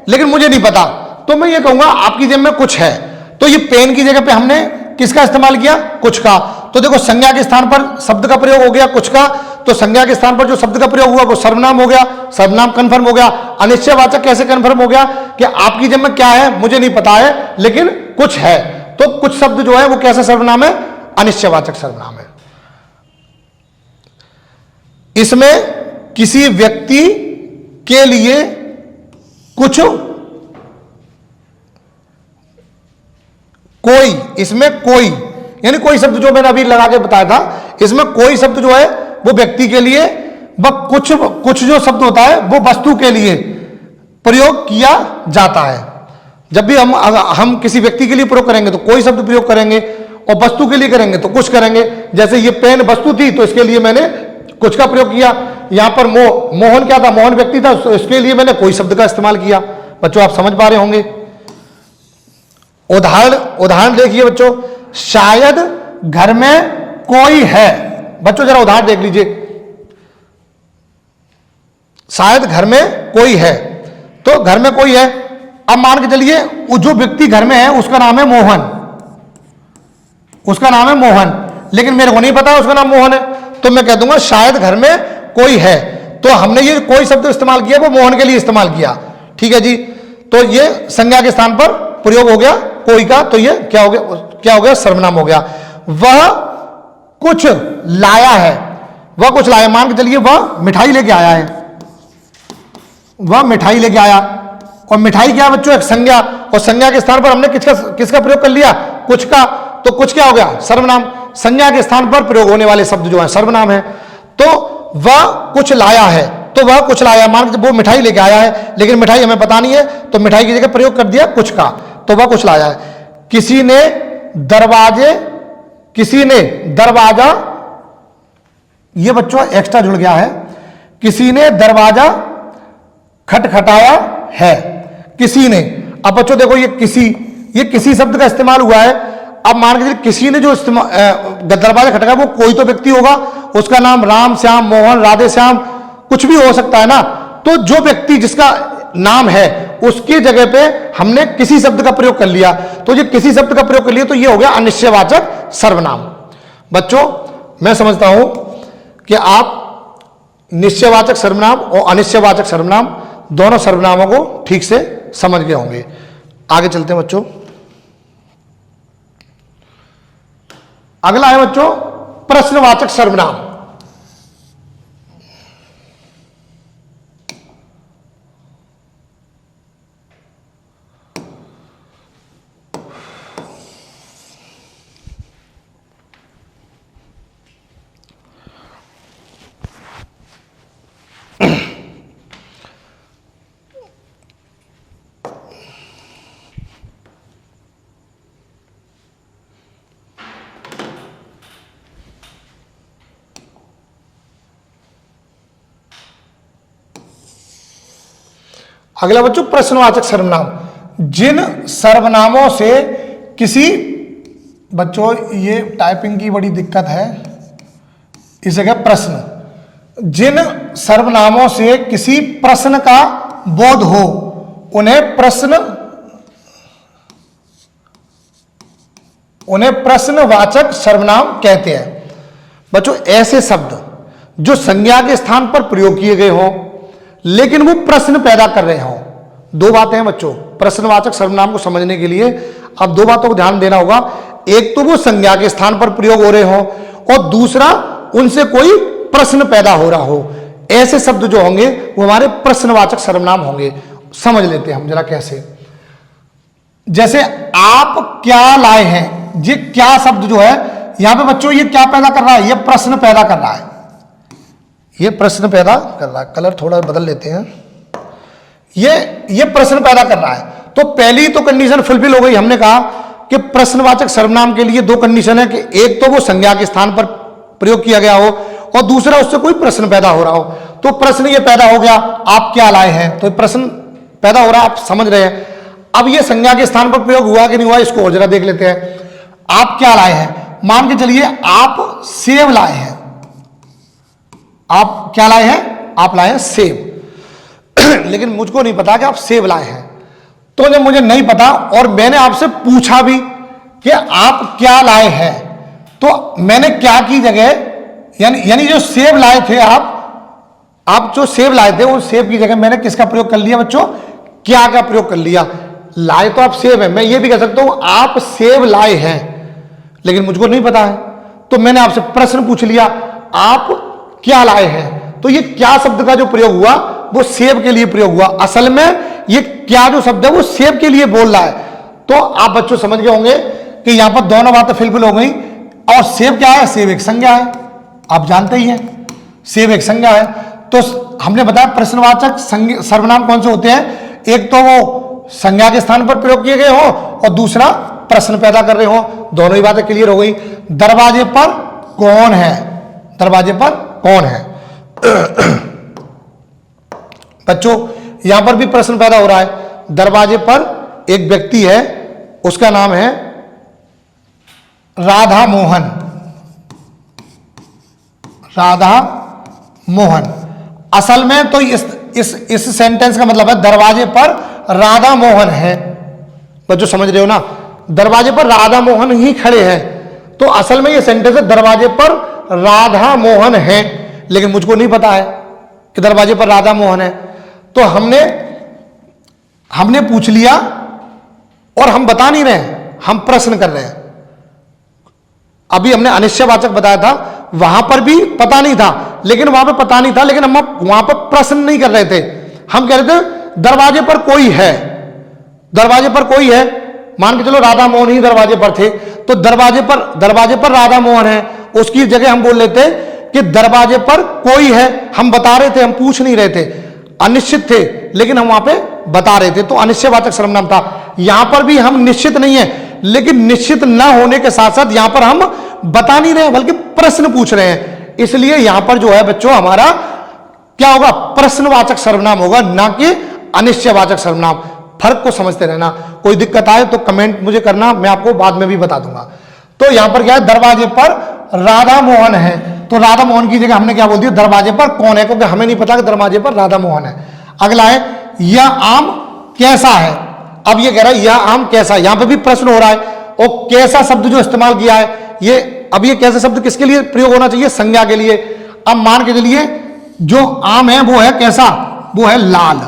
लेकिन मुझे नहीं पता, तो मैं ये कहूंगा आपकी जेब में कुछ है। तो ये पेन की जगह पे हमने किसका इस्तेमाल किया? कुछ का। तो देखो संज्ञा के स्थान पर शब्द का प्रयोग हो गया कुछ का, तो संज्ञा के स्थान पर जो शब्द का प्रयोग हुआ वो सर्वनाम हो गया, सर्वनाम कन्फर्म हो गया। अनिश्चयवाचक कैसे कन्फर्म हो गया? कि आपकी जेब में क्या है मुझे नहीं पता है लेकिन कुछ है, तो कुछ शब्द जो है वो कैसा सर्वनाम है? अनिश्चयवाचक सर्वनाम है। इसमें किसी व्यक्ति के लिए कुछ, कोई, इसमें कोई यानी कोई शब्द जो मैंने अभी लगा के बताया था, इसमें कोई शब्द जो है वो व्यक्ति के लिए, व कुछ जो शब्द होता है वो वस्तु के लिए प्रयोग किया जाता है। जब भी हम किसी व्यक्ति के लिए प्रयोग करेंगे तो कोई शब्द प्रयोग करेंगे, और वस्तु के लिए करेंगे तो कुछ करेंगे। जैसे ये पेन वस्तु थी तो इसके लिए मैंने कुछ का प्रयोग किया। यहां पर मोहन क्या था? मोहन व्यक्ति था, तो इसके लिए मैंने कोई शब्द का इस्तेमाल किया। बच्चों आप समझ पा रहे होंगे। उदाहरण देखिए बच्चों, शायद घर में कोई है। बच्चों जरा उदाहरण देख लीजिए, शायद घर में कोई है, तो घर में कोई है। अब मान के चलिए जो व्यक्ति घर में है उसका नाम है मोहन, उसका नाम है मोहन, लेकिन मेरे को नहीं पता उसका नाम मोहन है, तो मैं कह दूंगा शायद घर में कोई है। तो हमने ये कोई शब्द इस्तेमाल किया वो मोहन के लिए इस्तेमाल किया, ठीक है जी। तो ये संज्ञा के स्थान पर प्रयोग हो गया कोई का, तो ये क्या हो गया? क्या हो गया? सर्वनाम हो गया। वह कुछ लाया है, वह कुछ लाया, मान के चलिए वह मिठाई लेके आया है, वह मिठाई लेके आया, और मिठाई क्या बच्चों? एक संज्ञा, और संज्ञा के स्थान पर हमने किसका प्रयोग कर लिया? कुछ का, तो कुछ क्या हो गया? सर्वनाम। संज्ञा के स्थान पर प्रयोग होने वाले शब्द जो है सर्वनाम है। तो वह कुछ लाया है, तो वह कुछ लाया, मान वो मिठाई लेके आया है लेकिन मिठाई हमें पता नहीं है, तो मिठाई की जगह प्रयोग कर दिया कुछ का, तो वह कुछ लाया है। किसी ने दरवाजा, ये बच्चों एक्स्ट्रा जुड़ गया है, किसी ने दरवाजा खटखटाया है, किसी ने। अब बच्चों देखो ये किसी शब्द का इस्तेमाल हुआ है। अब मान के चलिए किसी ने जो दरवाजा खटकाया वो कोई तो व्यक्ति होगा, उसका नाम राम, श्याम, मोहन, राधे श्याम कुछ भी हो सकता है ना। तो जो व्यक्ति जिसका नाम है उसकी जगह पे हमने किसी शब्द का प्रयोग कर लिया, तो ये किसी शब्द का प्रयोग कर लिया तो ये हो गया अनिश्चयवाचक सर्वनाम। बच्चों मैं समझता हूं कि आप निश्चयवाचक सर्वनाम और अनिश्चयवाचक सर्वनाम दोनों सर्वनामों को ठीक से समझ गए होंगे। आगे चलते हैं बच्चों। अगला है बच्चों प्रश्नवाचक सर्वनाम। अगला बच्चों प्रश्नवाचक सर्वनाम। जिन सर्वनामों से किसी, बच्चों ये टाइपिंग की बड़ी दिक्कत है, इस जगह प्रश्न। जिन सर्वनामों से किसी प्रश्न का बोध हो उन्हें उन्हें प्रश्नवाचक सर्वनाम कहते हैं। बच्चों ऐसे शब्द जो संज्ञा के स्थान पर प्रयोग किए गए हों लेकिन वो प्रश्न पैदा कर रहे हों। दो बातें हैं बच्चों प्रश्नवाचक सर्वनाम को समझने के लिए, अब दो बातों को ध्यान देना होगा। एक तो वो संज्ञा के स्थान पर प्रयोग हो रहे हों और दूसरा उनसे कोई प्रश्न पैदा हो रहा हो। ऐसे शब्द जो होंगे वो हमारे प्रश्नवाचक सर्वनाम होंगे। समझ लेते हैं हम जरा कैसे। जैसे आप क्या लाए हैं, ये क्या शब्द जो है यहां पे बच्चों ये क्या पैदा कर रहा है, ये प्रश्न पैदा कर रहा है, ये प्रश्न पैदा कर रहा है। कलर थोड़ा बदल लेते हैं। ये प्रश्न पैदा कर रहा है। तो पहली तो कंडीशन फुलफिल हो गई। हमने कहा कि प्रश्नवाचक सर्वनाम के लिए दो कंडीशन है कि एक तो वो संज्ञा के स्थान पर प्रयोग किया गया हो और दूसरा उससे कोई प्रश्न पैदा हो रहा हो। तो प्रश्न ये पैदा हो गया, आप क्या लाए हैं, तो प्रश्न पैदा हो रहा है, आप समझ रहे हैं। अब ये संज्ञा के स्थान पर प्रयोग हुआ कि नहीं हुआ इसको और जरा देख लेते हैं। आप क्या लाए हैं, मान के चलिए आप सेब लाए हैं। आप क्या लाए हैं, आप लाए हैं सेब। लेकिन मुझको नहीं पता कि आप सेब लाए हैं। तो जब मुझे नहीं पता और मैंने आपसे पूछा भी कि आप क्या लाए हैं, तो मैंने क्या की जगह यानी जो सेब लाए थे आप जो सेब लाए थे उस सेब की जगह मैंने किसका प्रयोग कर लिया बच्चों, क्या का प्रयोग कर लिया। लाए तो आप सेब है, मैं ये भी कह सकता हूं आप सेब लाए हैं, लेकिन मुझको नहीं पता है तो मैंने आपसे प्रश्न पूछ लिया आप क्या लाए हैं। तो ये क्या शब्द का जो प्रयोग हुआ वो सेब के लिए प्रयोग हुआ। असल में ये क्या जो शब्द है वो सेब के लिए बोल रहा है। तो आप बच्चों समझ गए होंगे कि यहां पर दोनों बातें फिलफिल हो गई। और सेब क्या है, सेब एक संज्ञा है, आप जानते ही हैं सेब एक संज्ञा है। तो हमने बताया प्रश्नवाचक सर्वनाम कौन से होते हैं, एक तो वो संज्ञा के स्थान पर प्रयोग किए गए हो और दूसरा प्रश्न पैदा कर रहे हो। दोनों ही बातें क्लियर हो गई। दरवाजे पर कौन है, दरवाजे पर कौन है। बच्चों यहां पर भी प्रश्न पैदा हो रहा है। दरवाजे पर एक व्यक्ति है, उसका नाम है राधा मोहन। राधा मोहन असल में तो इस सेंटेंस का मतलब है दरवाजे पर राधा मोहन है। बच्चों समझ रहे हो ना, दरवाजे पर राधा मोहन ही खड़े हैं। तो असल में ये सेंटेंस है दरवाजे पर राधा मोहन है, लेकिन मुझको नहीं पता है कि दरवाजे पर राधा मोहन है। तो हमने पूछ लिया और हम बता नहीं रहे, हम प्रश्न कर रहे हैं। अभी हमने अनिश्चयवाचक बताया था, वहां पर भी पता नहीं था, लेकिन वहां पर पता नहीं था, लेकिन हम वहां पर प्रश्न नहीं कर रहे थे। हम कह रहे थे दरवाजे पर कोई है, दरवाजे पर कोई है। मान के चलो राधा मोहन ही दरवाजे पर थे, तो दरवाजे पर राधा मोहन है, उसकी जगह हम बोल लेते कि दरवाजे पर कोई है। हम बता रहे थे, हम पूछ नहीं रहे थे। अनिश्चित थे लेकिन हम वहां पे बता रहे थे, तो अनिश्चयवाचक सर्वनाम था। यहां पर भी हम निश्चित नहीं है, लेकिन निश्चित न होने के साथ साथ यहां पर हम बता नहीं रहे बल्कि प्रश्न पूछ रहे हैं। इसलिए यहां पर जो है बच्चों हमारा क्या होगा, प्रश्नवाचक सर्वनाम होगा, ना कि अनिश्चयवाचक सर्वनाम। फर्क को समझते रहना। कोई दिक्कत आए तो कमेंट मुझे करना, मैं आपको बाद में भी बता दूंगा। तो यहां पर क्या है, दरवाजे पर राधा मोहन है, तो राधा मोहन की जगह हमने क्या बोल दिया, दरवाजे पर कौन है, क्योंकि हमें नहीं पता कि दरवाजे पर राधा मोहन है। अगला है यह आम कैसा है। अब ये कह रहा है यह आम कैसा, यहां पर भी प्रश्न हो रहा है। और कैसा शब्द जो इस्तेमाल किया है, ये अब ये कैसा शब्द किसके लिए प्रयोग होना चाहिए, संज्ञा के लिए। अब मान के चलिए जो आम है वो है कैसा, वो है लाल।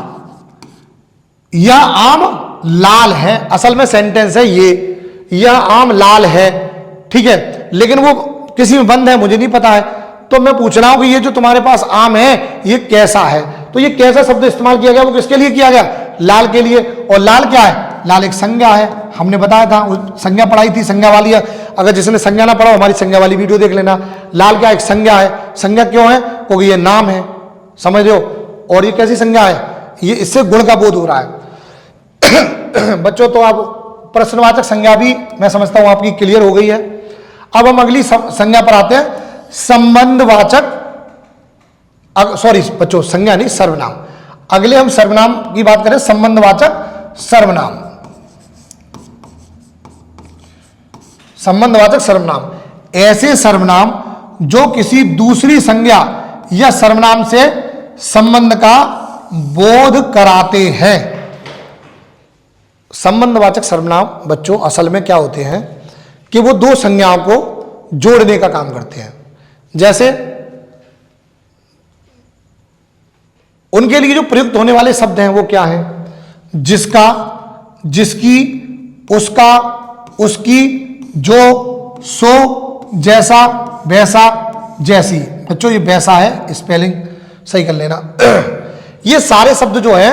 यह आम लाल है, असल में सेंटेंस है ये, यह आम लाल है, ठीक है, लेकिन वो किसी में बंद है, मुझे नहीं पता है। तो मैं पूछ रहा हूं कि ये जो तुम्हारे पास आम है ये कैसा है। तो ये कैसा शब्द इस्तेमाल किया गया, वो किसके लिए किया गया, लाल के लिए। और लाल क्या है, लाल एक संज्ञा है, हमने बताया था, संज्ञा पढ़ाई थी, संज्ञा वाली है। अगर जिसने संज्ञा ना पढ़ा हमारी संज्ञा वाली वीडियो देख लेना। लाल क्या एक संज्ञा है, संज्ञा क्यों है, क्योंकि ये नाम है, समझ रहे हो। और ये कैसी संज्ञा है, ये इससे गुण का बोध हो रहा है। बच्चों तो अब प्रश्नवाचक संज्ञा भी मैं समझता हूं आपकी क्लियर हो गई है। अब हम अगली संज्ञा पर आते हैं, संबंधवाचक, सॉरी बच्चों संज्ञा नहीं सर्वनाम। अगले हम सर्वनाम की बात करें, संबंधवाचक सर्वनाम। संबंधवाचक सर्वनाम ऐसे सर्वनाम जो किसी दूसरी संज्ञा या सर्वनाम से संबंध का बोध कराते हैं। संबंधवाचक सर्वनाम बच्चों असल में क्या होते हैं कि वो दो संज्ञाओं को जोड़ने का काम करते हैं। जैसे उनके लिए जो प्रयुक्त होने वाले शब्द हैं वो क्या हैं? जिसका, जिसकी, उसका, उसकी, जो, सो, जैसा, वैसा, जैसी। बच्चों ये वैसा है, स्पेलिंग सही कर लेना। ये सारे शब्द जो है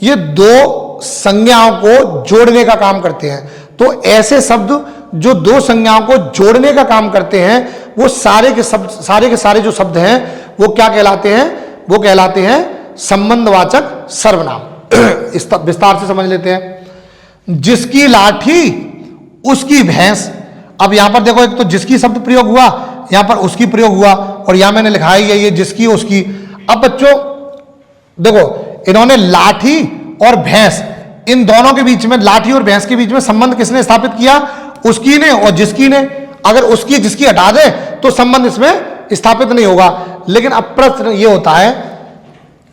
ये दो संज्ञाओं को जोड़ने का काम करते हैं। तो ऐसे शब्द जो दो संज्ञाओं को जोड़ने का काम करते हैं वो सारे के सारे जो शब्द हैं वो क्या कहलाते हैं? वो कहलाते हैं संबंधवाचक सर्वनाम। विस्तार से समझ लेते हैं। जिसकी लाठी उसकी भैंस। अब यहां पर देखो, एक तो जिसकी शब्द प्रयोग हुआ, यहां पर उसकी प्रयोग हुआ, और यहां मैंने लिखा है ये जिसकी उसकी। अब बच्चों देखो, इन्होंने लाठी और भैंस, इन दोनों के बीच में, लाठी और भैंस के बीच में संबंध किसने स्थापित किया? उसकी ने और जिसकी ने। अगर उसकी जिसकी हटा दे तो संबंध इसमें स्थापित नहीं होगा। लेकिन अब प्रश्न ये होता है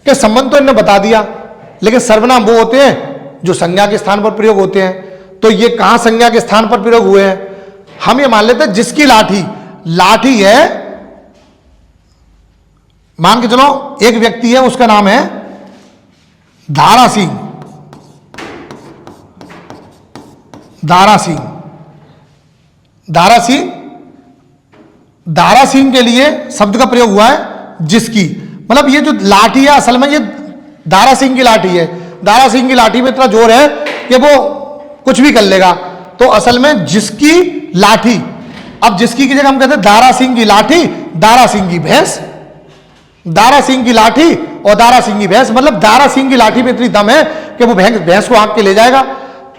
कि संबंध तो इन्होंने बता दिया, लेकिन सर्वनाम वो होते हैं जो संज्ञा के स्थान पर प्रयोग होते हैं। तो ये कहां संज्ञा के स्थान पर प्रयोग हुए हैं? हम ये मान लेते हैं जिसकी लाठी, लाठी है, मान के चलो एक व्यक्ति है, उसका नाम है दारा सिंह। दारा सिंह, दारा सिंह, दारा सिंह के लिए शब्द का प्रयोग हुआ है जिसकी। मतलब ये जो लाठी है असल में ये दारा सिंह की लाठी है। दारा सिंह की लाठी में इतना जोर है कि वो कुछ भी कर लेगा। तो असल में जिसकी लाठी, अब जिसकी की जगह हम कहते हैं दारा सिंह की लाठी, दारा सिंह की भैंस। दारा सिंह की लाठी और दारा सिंह की भैंस, मतलब दारा सिंह की लाठी में इतनी दम है कि वो भैंस को हाँक के ले जाएगा।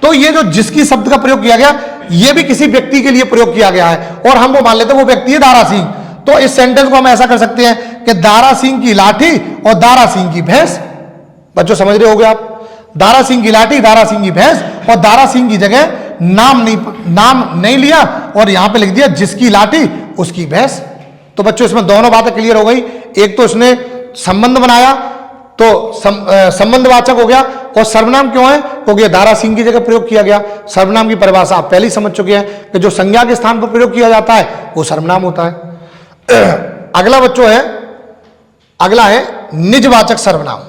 तो ये जो जिसकी शब्द का प्रयोग किया गया ये भी किसी व्यक्ति के लिए प्रयोग किया गया है, और हम वो मान लेते हैं वो व्यक्ति है दारा सिंह। तो इस सेंटेंस को हम ऐसा कर सकते हैं कि दारा सिंह की लाठी और दारा सिंह की भैंस। बच्चों समझ रहे होगे आप? दारा सिंह की लाठी, दारा सिंह की भैंस, और दारा सिंह की जगह नाम नहीं लिया और यहां पे लिख दिया जिसकी लाठी उसकी भैंस। तो बच्चों इसमें दोनों बातें क्लियर हो गई। एक तो इसने संबंध बनाया तो संबंधवाचक हो गया, और सर्वनाम क्यों है? क्योंकि दारा सिंह की जगह प्रयोग किया गया। सर्वनाम की परिभाषा आप पहले ही समझ चुके हैं कि जो संज्ञा के स्थान पर प्रयोग किया जाता है वो सर्वनाम होता है। अगला बच्चों है, अगला है निजवाचक सर्वनाम।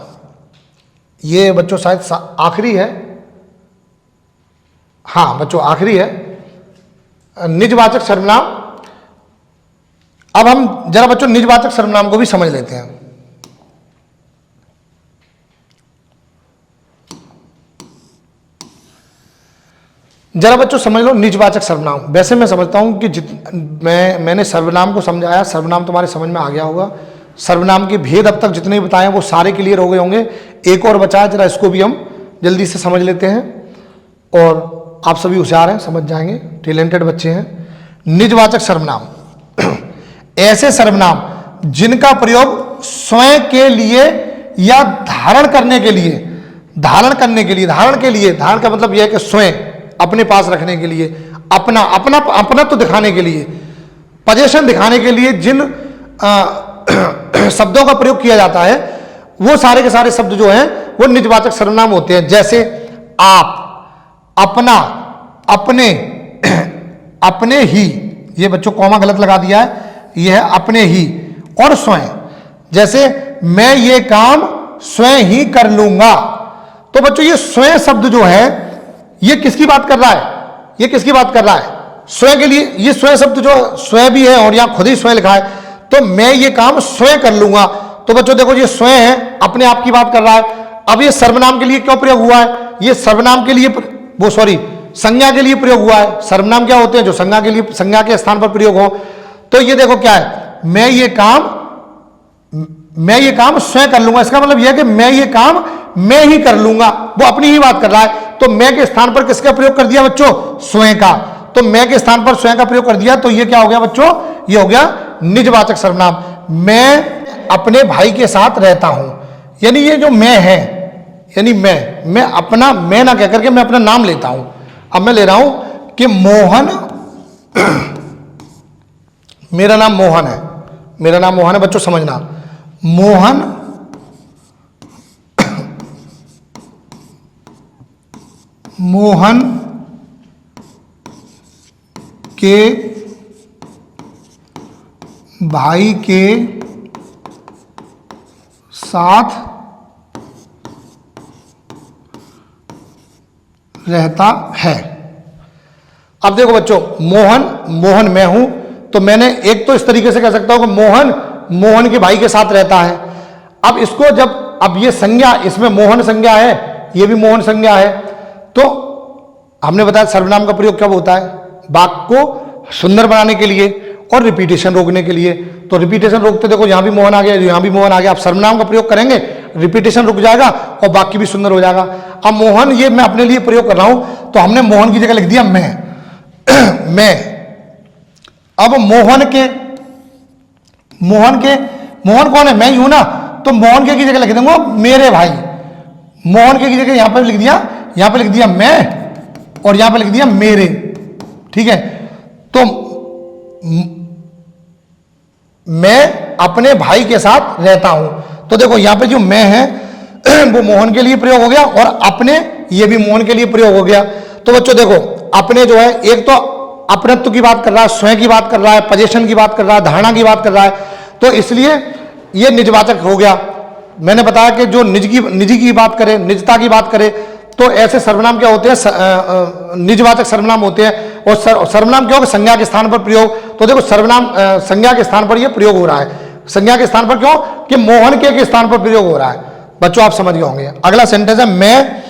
ये बच्चों शायद आखिरी है, हाँ बच्चों आखिरी है निजवाचक सर्वनाम। अब हम जरा बच्चों निजवाचक सर्वनाम को भी समझ लेते हैं। जरा बच्चों समझ लो निजवाचक सर्वनाम। वैसे मैं समझता हूं कि मैंने सर्वनाम को समझाया, सर्वनाम तुम्हारे समझ में आ गया होगा। सर्वनाम के भेद अब तक जितने बताए वो सारे क्लियर हो गए होंगे। एक और बचा है, जरा इसको भी हम जल्दी से समझ लेते हैं। और आप सभी होशियार हैं, समझ जाएंगे, टैलेंटेड बच्चे हैं। निजवाचक सर्वनाम ऐसे सर्वनाम जिनका प्रयोग स्वयं के लिए या धारण करने के लिए, धारण का मतलब यह है कि स्वयं, अपने पास रखने के लिए, अपना तो दिखाने के लिए, पोजीशन दिखाने के लिए जिन शब्दों का प्रयोग किया जाता है वो सारे के सारे शब्द जो हैं वो निजवाचक सर्वनाम होते हैं। जैसे आप, अपना, अपने, अपने ही, ये बच्चों कॉमा गलत लगा दिया है, यह है अपने ही, और स्वयं। जैसे मैं ये काम स्वयं ही कर लूंगा। तो बच्चों ये स्वयं शब्द जो है ये किसकी बात कर रहा है? ये किसकी बात कर रहा है? स्वयं के लिए। ये स्वयं शब्द जो स्वयं भी है और यहां खुद ही स्वयं लिखा है, तो मैं ये काम स्वयं कर लूंगा। तो बच्चों देखो ये स्वयं है, अपने आप की बात कर रहा है। अब ये सर्वनाम के लिए क्यों प्रयोग हुआ है? ये सर्वनाम के लिए संज्ञा के लिए प्रयोग हुआ है। सर्वनाम क्या होते हैं? जो संज्ञा के लिए, संज्ञा के स्थान पर प्रयोग हो। तो ये देखो क्या है, मैं ये काम स्वयं कर लूंगा। इसका मतलब यह है कि मैं ये काम मैं ही कर लूंगा, वो अपनी ही बात कर रहा है। तो मैं के स्थान पर किसका प्रयोग कर दिया बच्चों? स्वयं का। तो मैं के स्थान पर स्वयं का प्रयोग कर दिया, तो ये क्या हो गया बच्चों? ये हो गया निजवाचक सर्वनाम। मैं अपने भाई के साथ रहता हूं, यानी ये जो मैं है, यानी मैं अपना, मैं ना कहकर के मैं अपना नाम लेता हूं। अब मैं ले रहा हूं कि मोहन, मेरा नाम मोहन है, मेरा नाम मोहन है। बच्चों समझना, मोहन के भाई के साथ रहता है। अब देखो बच्चों, मोहन मैं हूं, तो मैंने एक तो इस तरीके से कह सकता हूं कि मोहन के भाई के साथ रहता है। अब इसको अब ये संज्ञा, इसमें मोहन संज्ञा है, ये भी मोहन संज्ञा है, तो हमने बताया सर्वनाम का प्रयोग कब होता है? वाक्य को सुंदर बनाने के लिए और रिपीटेशन रोकने के लिए। तो रिपीटेशन रोकते देखो यहां भी मोहन आ गया, यहां भी मोहन आ गया। आप सर्वनाम का प्रयोग करेंगे, रिपीटेशन रुक जाएगा और वाक्य भी सुंदर हो जाएगा। अब मोहन ये मैं अपने लिए प्रयोग कर रहा हूं, तो हमने मोहन की जगह लिख दिया मैं। मैं। अब मोहन कौन है? मैं ही हूं ना, तो मोहन के की जगह लिख दूंगा मेरे भाई। मोहन के की जगह यहां पर लिख दिया मैं, और यहां पर लिख दिया मेरे। ठीक है, तो मैं अपने भाई के साथ रहता हूं। तो देखो यहां पे जो मैं है वो मोहन के लिए प्रयोग हो गया, और अपने ये भी मोहन के लिए प्रयोग हो गया। तो बच्चों देखो, अपने जो है एक तो अपनत्व की बात कर रहा है, स्वयं की बात कर रहा है, पोजीशन की बात कर रहा है, धारणा की बात कर रहा है, तो इसलिए ये निजवाचक हो गया। मैंने बताया कि जो निजी की बात करे, निजता की बात करे, तो ऐसे सर्वनाम क्या होते हैं? निजवाचक सर्वनाम होते हैं। और सर्वनाम क्या होगा? संज्ञा के स्थान पर प्रयोग। तो देखो सर्वनाम संज्ञा के स्थान पर यह प्रयोग हो रहा है। संज्ञा के स्थान पर क्यों? कि मोहन के स्थान पर प्रयोग हो रहा है। बच्चों आप समझ गए होंगे। अगला सेंटेंस है मैं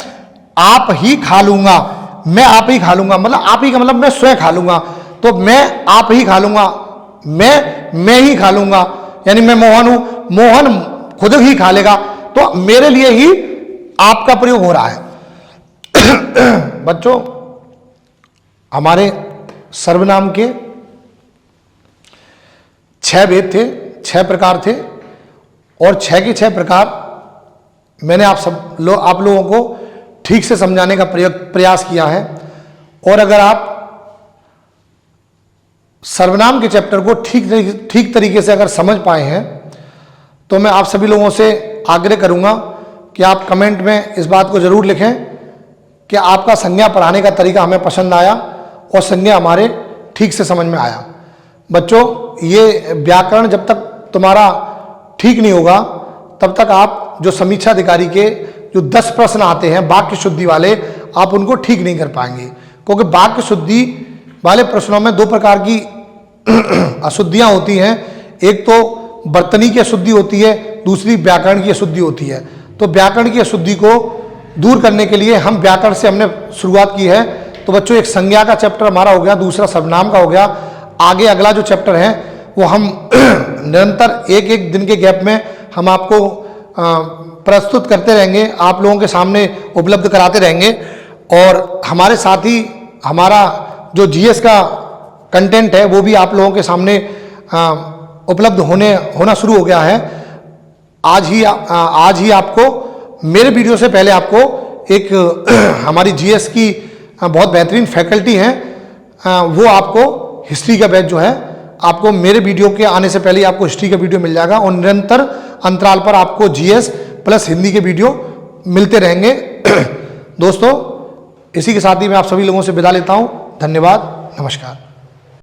आप ही खा लूंगा। मैं आप ही खा लूंगा, मतलब आप ही का मतलब मैं स्वयं खा लूंगा। तो मैं आप ही खा लूंगा, मैं ही खा लूंगा, यानी मैं मोहन हूं, मोहन खुद ही खा लेगा, तो मेरे लिए ही आपका प्रयोग हो रहा है। बच्चों हमारे सर्वनाम के 6 भेद थे, 6 प्रकार थे, और 6 के 6 प्रकार मैंने आप लोगों को ठीक से समझाने का प्रयास किया है। और अगर आप सर्वनाम के चैप्टर को ठीक तरीके से अगर समझ पाए हैं, तो मैं आप सभी लोगों से आग्रह करूंगा कि आप कमेंट में इस बात को जरूर लिखें कि आपका संज्ञा पढ़ाने का तरीका हमें पसंद आया और संज्ञा हमारे ठीक से समझ में आया। बच्चों ये व्याकरण जब तक तुम्हारा ठीक नहीं होगा, तब तक आप जो समीक्षा अधिकारी के जो 10 प्रश्न आते हैं वाक्य शुद्धि वाले, आप उनको ठीक नहीं कर पाएंगे, क्योंकि वाक्य शुद्धि वाले प्रश्नों में 2 प्रकार की अशुद्धियां होती हैं। एक तो वर्तनी की अशुद्धि होती है, दूसरी व्याकरण की अशुद्धि होती है। तो व्याकरण की अशुद्धि को दूर करने के लिए हम व्याकरण से हमने शुरुआत की है। तो बच्चों एक संज्ञा का चैप्टर हमारा हो गया, दूसरा सर्वनाम का हो गया। आगे अगला जो चैप्टर है वो हम निरंतर एक दिन के गैप में हम आपको प्रस्तुत करते रहेंगे, आप लोगों के सामने उपलब्ध कराते रहेंगे। और हमारे साथ ही हमारा जो जीएस का कंटेंट है वो भी आप लोगों के सामने उपलब्ध होना शुरू हो गया है। आज ही आपको मेरे वीडियो से पहले आपको एक हमारी जीएस की बहुत बेहतरीन फैकल्टी हैं, वो आपको हिस्ट्री का बैच जो है आपको मेरे वीडियो के आने से पहले आपको हिस्ट्री का वीडियो मिल जाएगा, और निरंतर अंतराल पर आपको जीएस प्लस हिंदी के वीडियो मिलते रहेंगे। दोस्तों इसी के साथ ही मैं आप सभी लोगों से विदा लेता हूं। धन्यवाद, नमस्कार।